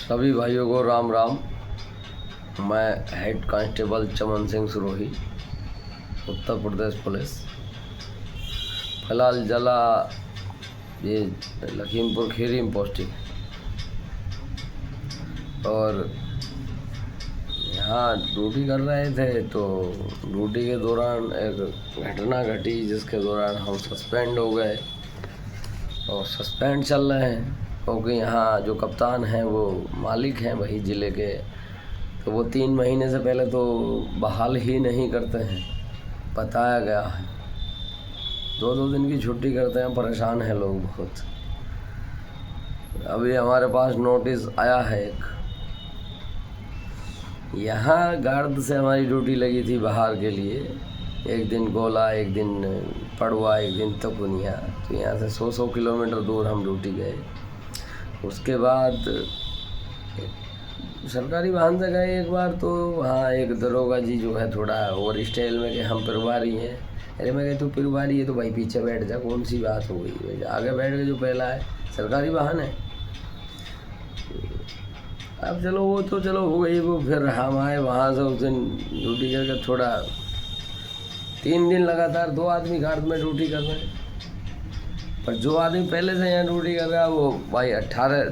सभी भाइयों को राम राम। मैं हेड कांस्टेबल चमन सिंह सुरोही, उत्तर प्रदेश पुलिस। फिलहाल जिला ये लखीमपुर खीरी में पोस्टिंग है और यहाँ ड्यूटी कर रहे थे। तो ड्यूटी के दौरान एक घटना घटी जिसके दौरान हम सस्पेंड हो गए और सस्पेंड चल रहे हैं क्योंकि यहाँ जो कप्तान हैं वो मालिक हैं वही ज़िले के। तो वो 3 महीने से पहले तो बहाल ही नहीं करते हैं, बताया गया है। 2-2 दिन की छुट्टी करते हैं, परेशान हैं लोग बहुत। अभी हमारे पास नोटिस आया है एक, यहाँ गार्ड से हमारी ड्यूटी लगी थी बाहर के लिए। एक दिन गोला, एक दिन पड़वा, एक दिन तकुनिया। तो यहाँ से 100 किलोमीटर दूर हम ड्यूटी गए। उसके बाद सरकारी वाहन से गए एक बार। तो वहाँ एक दरोगा जी जो है थोड़ा ओवर स्टाइल में कि हम पिरवारी हैं। अरे मैं कहता तू पिरवारी है तो भाई पीछे बैठ जा, कौन सी बात हो गई, आगे बैठ के जो पहला है सरकारी वाहन है। अब चलो वो तो चलो हो गई वो। फिर हम आए वहाँ से, उस दिन ड्यूटी करके थोड़ा 3 दिन लगातार 2 आदमी गार्ड में ड्यूटी कर रहे हैं। पर जो आदमी पहले से यहाँ ड्यूटी कर रहा है वो भाई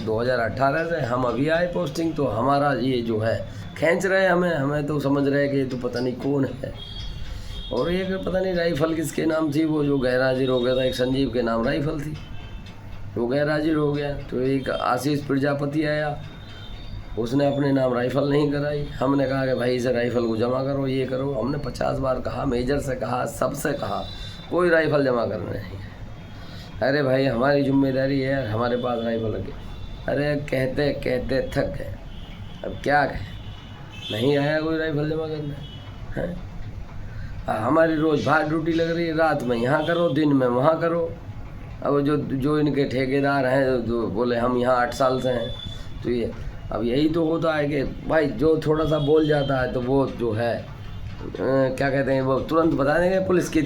2018 से हम अभी आए पोस्टिंग। तो हमारा ये जो है खींच रहे हमें तो समझ रहे कि ये तो पता नहीं कौन है। और एक पता नहीं राइफल किसके नाम थी, वो जो गैरहाजिर हो गया था। एक संजीव के नाम राइफल थी, वो गैरहाजिर हो गया। तो एक आशीष प्रजापति आया, उसने अपने नाम राइफल नहीं कराई। हमने कहा कि भाई इसे राइफल को जमा करो, ये करो। हमने 50 बार कहा, मेजर से कहा, सबसे कहा, कोई राइफल जमा करना नहीं है। अरे भाई हमारी जिम्मेदारी है, हमारे पास राइफल है। अरे कहते कहते थक गए, अब क्या कहें। नहीं आया कोई राइफल जमा करना है। हमारी रोज़ बाहर ड्यूटी लग रही है, रात में यहाँ करो, दिन में वहाँ करो। अब जो इनके ठेकेदार हैं जो बोले हम यहाँ 8 साल से हैं, तो ये अब यही तो होता है कि भाई जो थोड़ा सा बोल जाता है तो वो जो है क्या कहते हैं, वो तुरंत बता देंगे। पुलिस की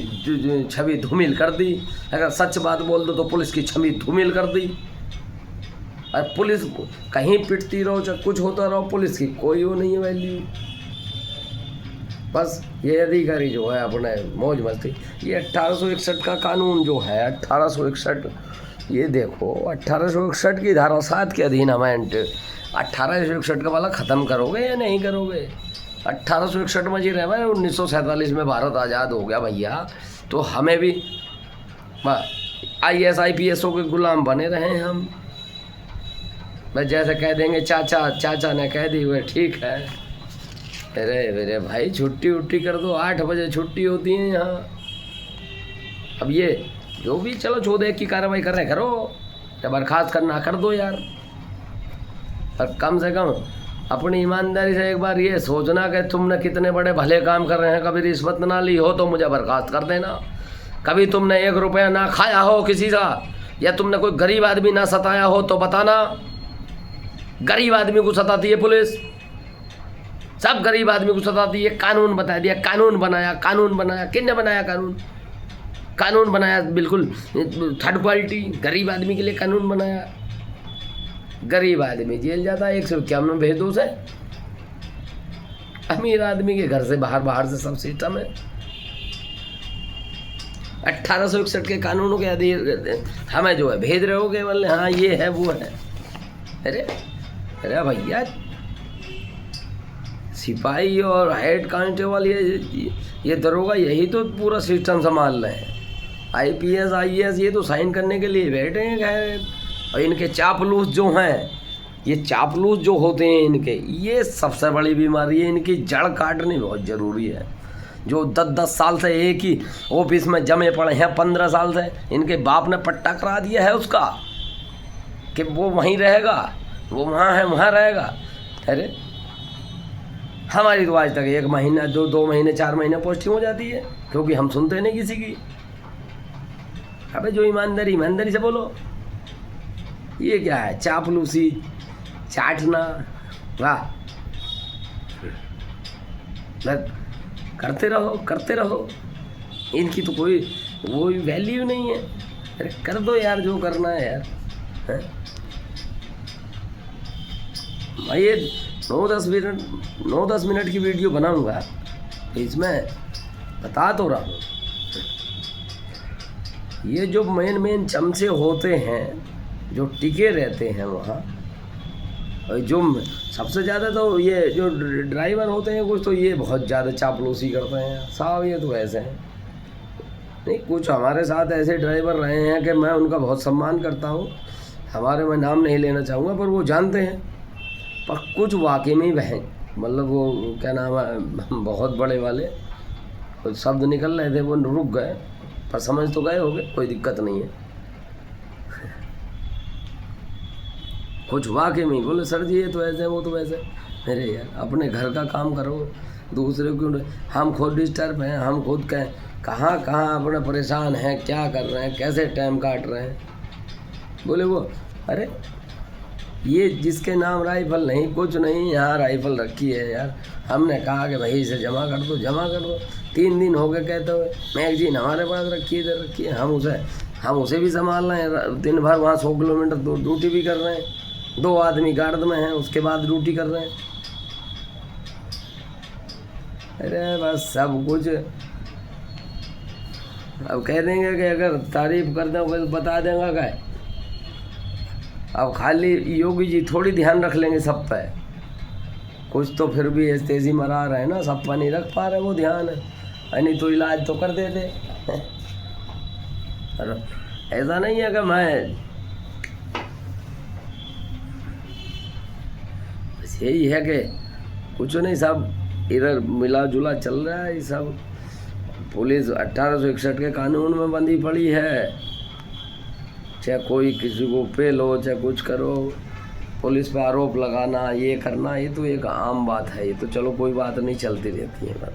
छवि धूमिल कर दी। अगर सच बात बोल दो तो पुलिस की छवि धूमिल कर दी। और पुलिस कहीं पिटती रहो, चाहे कुछ होता रहो, पुलिस की कोई वो नहीं है वैल्यू। बस ये अधिकारी जो है अपने मौज मस्ती। ये 1861 का कानून जो है 1861, ये देखो 1861 की धारा 7 के अधीन अमेंट 1861 का वाला ख़त्म करोगे या नहीं करोगे। 1861 में जी रहे भाई। 1947 में भारत आज़ाद हो गया भैया, तो हमें भी IAS IPSओ के गुलाम बने रहे हैं हम। बस जैसे कह देंगे चाचा ने कह दी हुए ठीक है। अरे मेरे भाई छुट्टी उट्टी कर दो, 8 बजे छुट्टी होती है यहाँ। अब ये जो भी चलो 14 की कार्रवाई कर रहे करो, या बर्खास्त करना कर दो यार। पर कम से कम अपनी ईमानदारी से एक बार ये सोचना कि तुमने कितने बड़े भले काम कर रहे हैं। कभी रिश्वत ना ली हो तो मुझे बर्खास्त कर देना। कभी तुमने 1 रुपया ना खाया हो किसी का, या तुमने कोई गरीब आदमी ना सताया हो तो बताना। गरीब आदमी को सताती है पुलिस, सब गरीब आदमी को सताती है। कानून बता दिया, कानून बनाया। किसने बनाया कानून बनाया बिल्कुल थर्ड क्वालिटी। गरीब आदमी के लिए कानून बनाया। गरीब आदमी जेल जाता है, 151 भेज दो उसे। अमीर आदमी के घर से बाहर से सब सिस्टम है। 1861 के कानूनों के अधीन हमें जो है भेज रहे हो केवल, हाँ ये है वो है। अरे भैया सिपाही और हेड कांस्टेबल ये दरोगा यही तो पूरा सिस्टम संभाल रहे हैं। IPS IAS ये तो साइन करने के लिए बैठे हैं। और इनके चापलूस जो हैं, ये चापलूस जो होते हैं इनके, ये सबसे बड़ी बीमारी है। इनकी जड़ काटनी बहुत ज़रूरी है। जो 10-10 साल से एक ही ऑफिस में जमे पड़े हैं, 15 साल से, इनके बाप ने पट्टा करा दिया है उसका कि वो वहीं रहेगा, वो वहाँ है वहाँ रहेगा। अरे हमारी तो आज तक 1 महीना 2 महीने 4 महीने पोस्टिंग हो जाती है, क्योंकि हम सुनते नहीं किसी की। अबे जो ईमानदारी से बोलो। ये क्या है, चापलूसी, चाटना, वाह। करते रहो। इनकी तो कोई वैल्यू नहीं है। अरे कर दो यार जो करना है यार, है? मैं ये 9-10 मिनट की वीडियो बनाऊंगा, इसमें बता तो रहा हूँ। ये जो मेन चमचे होते हैं जो टिके रहते हैं वहाँ, और जो सबसे ज़्यादा तो ये जो ड्राइवर होते हैं कुछ, तो ये बहुत ज़्यादा चापलूसी करते हैं साहब। ये तो ऐसे हैं, नहीं कुछ हमारे साथ ऐसे ड्राइवर रहे हैं कि मैं उनका बहुत सम्मान करता हूँ, हमारे मैं नाम नहीं लेना चाहूँगा, पर वो जानते हैं। पर कुछ वाकई में वह मतलब वो क्या नाम है, बहुत बड़े वाले तो शब्द निकल रहे थे, वो रुक गए, पर समझ तो गए होंगे, कोई दिक्कत नहीं है। कुछ वाकई में बोले सर जी ये तो ऐसे वो तो वैसे। मेरे यार अपने घर का काम करो, दूसरे को हम खुद डिस्टर्ब हैं, हम खुद कहाँ अपने परेशान हैं, क्या कर रहे हैं, कैसे टाइम काट रहे हैं। बोले वो अरे ये जिसके नाम राइफल नहीं कुछ नहीं, यहाँ राइफल रखी है यार। हमने कहा कि भाई इसे जमा कर दो, 3 दिन हो गए कहते हुए। मैगजीन हमारे पास रखी है, इधर रखी है, हम उसे भी संभाल रहे हैं। दिन भर वहाँ 100 किलोमीटर ड्यूटी भी कर रहे हैं, 2 आदमी गार्ड में हैं, उसके बाद ड्यूटी कर रहे हैं। अरे बस सब कुछ अब कह देंगे कि अगर तारीफ कर दें तो बता देंगे क्या। अब खाली योगी जी थोड़ी ध्यान रख लेंगे सब पे, कुछ तो फिर भी तेजी मरा रहे हैं ना, सब पर नहीं रख पा रहे वो ध्यान, नहीं तो इलाज तो कर देते। ऐसा नहीं है कि मैं, बस यही है कि कुछ नहीं, सब इधर मिला जुला चल रहा है। ये सब पुलिस 1861 के कानून में बंधी पड़ी है, चाहे कोई किसी को पे लो, चाहे कुछ करो, पुलिस पे आरोप लगाना, ये करना, ये तो एक आम बात है। ये तो चलो कोई बात नहीं, चलती रहती है बात,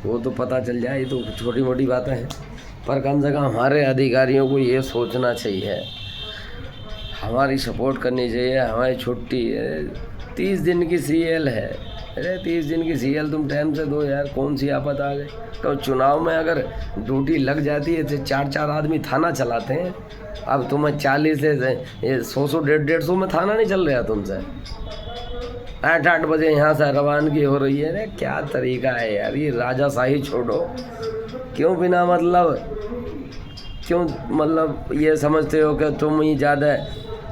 वो तो पता चल जाए, ये तो छोटी मोटी बातें हैं। पर कम से कम हमारे अधिकारियों को ये सोचना चाहिए, हमारी सपोर्ट करनी चाहिए। हमारी छुट्टी 30 दिन की CL है, अरे 30 दिन की CL तुम टाइम से दो यार, कौन सी आफत आ गई। तो चुनाव में अगर ड्यूटी लग जाती है तो 4-4 आदमी थाना चलाते हैं, अब तुम्हें 40 से 100 150 में थाना नहीं चल रहा तुमसे। 8 बजे यहाँ से रवानगी हो रही है। अरे क्या तरीका है यार, ये राजाशाही छोड़ो। क्यों बिना मतलब ये समझते हो कि तुम ही ज़्यादा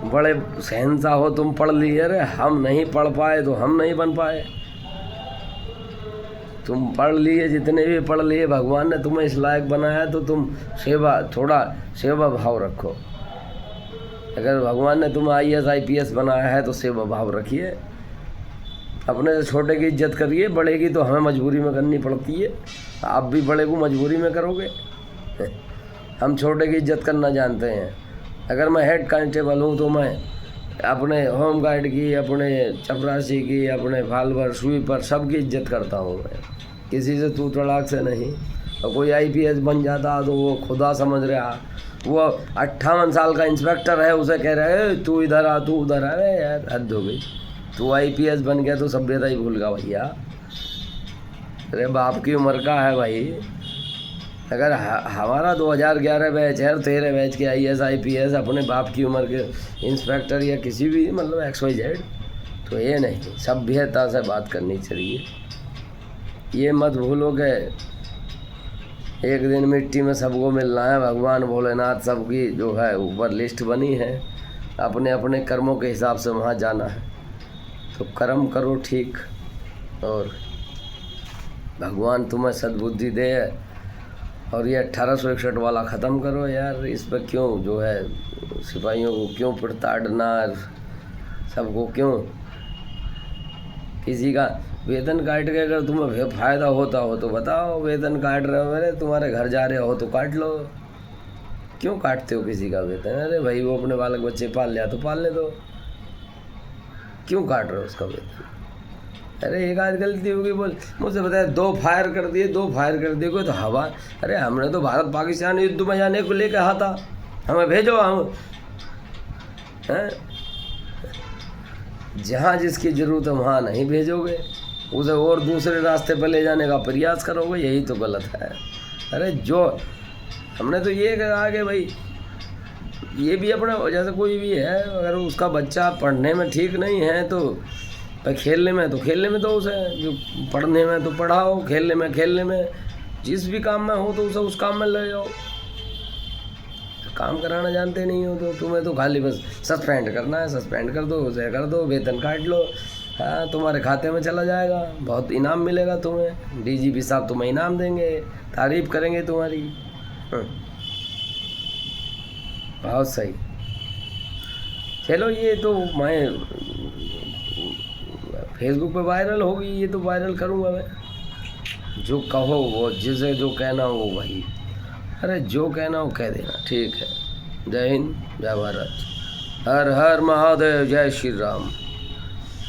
बड़े शहंशाह हो, तुम पढ़ लिए। अरे हम नहीं पढ़ पाए तो हम नहीं बन पाए, तुम पढ़ लिए, जितने भी पढ़ लिए, भगवान ने तुम्हें इस लायक बनाया, तो तुम थोड़ा सेवा भाव रखो। अगर भगवान ने तुम्हें IAS IPS बनाया है तो सेवा भाव रखिए, अपने से छोटे की इज्जत करिए। बड़े की तो हमें मजबूरी में करनी पड़ती है, आप भी बड़े को मजबूरी में करोगे। हम छोटे की इज्जत करना जानते हैं। अगर मैं हेड कांस्टेबल हूँ तो मैं अपने होम गार्ड की, अपने चपरासी की, अपने फालवर स्वीपर सबकी इज्जत करता हूँ मैं, किसी से तू तड़ाक से नहीं। और कोई IPS बन जाता तो वो खुदा समझ रहा, वो 58 साल का इंस्पेक्टर है, उसे कह रहा है तू इधर आ, तू उधर आ। अरे यार हद हो गई, तू IPS बन गया तो सभ्यता ही भूल गया भैया। अरे बाप की उम्र का है भाई। अगर हमारा 2011 बैच है और 13 बैच के IAS IPS अपने बाप की उम्र के इंस्पेक्टर या किसी भी मतलब XYZ, तो ये नहीं, सभ्यता से बात करनी चाहिए। ये मत भूलो कि एक दिन मिट्टी में सबको मिलना है। भगवान भोलेनाथ सबकी जो है ऊपर लिस्ट बनी है, अपने अपने कर्मों के हिसाब से वहाँ जाना है। तो कर्म करो ठीक, और भगवान तुम्हें सद्बुद्धि दे। और ये 1861 वाला ख़त्म करो यार, इस पर क्यों जो है सिपाहियों को क्यों पिटाड़ना, सबको क्यों। किसी का वेतन काट के अगर तुम्हें फ़ायदा होता हो तो बताओ, वेतन काट रहे हो मेरे, तुम्हारे घर जा रहे हो तो काट लो। क्यों काटते हो किसी का वेतन? अरे भाई वो अपने बालक बच्चे पाल लिया तो पालने दो, क्यों काट रहे हो उसका वेतन? अरे एक आध गलती होगी, बोल मुझसे बताया 2 फायर कर दिए, 2 फायर कर दिए कोई तो हवा। अरे हमने तो भारत पाकिस्तान युद्ध में जाने को लेकर कहा था, हमें भेजो, हम हैं जहाँ जिसकी ज़रूरत है वहाँ नहीं भेजोगे, उसे और दूसरे रास्ते पर ले जाने का प्रयास करोगे, यही तो गलत है। अरे जो हमने तो ये कहा कि भाई ये भी अपना, जैसे कोई भी है, अगर उसका बच्चा पढ़ने में ठीक नहीं है तो भाई खेलने में तो उसे, जो पढ़ने में तो पढ़ाओ, खेलने में, जिस भी काम में हो तो उसे उस काम में ले जाओ। काम कराना जानते नहीं हो तो तुम्हें तो खाली बस सस्पेंड करना है, सस्पेंड कर दो, उसे कर दो, वेतन काट लो, हाँ तुम्हारे खाते में चला जाएगा, बहुत इनाम मिलेगा तुम्हें, डीजीपी साहब तुम्हें इनाम देंगे, तारीफ करेंगे तुम्हारी। बहुत सही। चलो ये तो मैं फेसबुक पे वायरल होगी, ये तो वायरल करूँगा मैं। जो कहो वो, जिसे जो कहना हो वही, अरे जो कहना हो कह देना, ठीक है। जय हिंद, जय भारत, हर हर महादेव, जय श्री राम।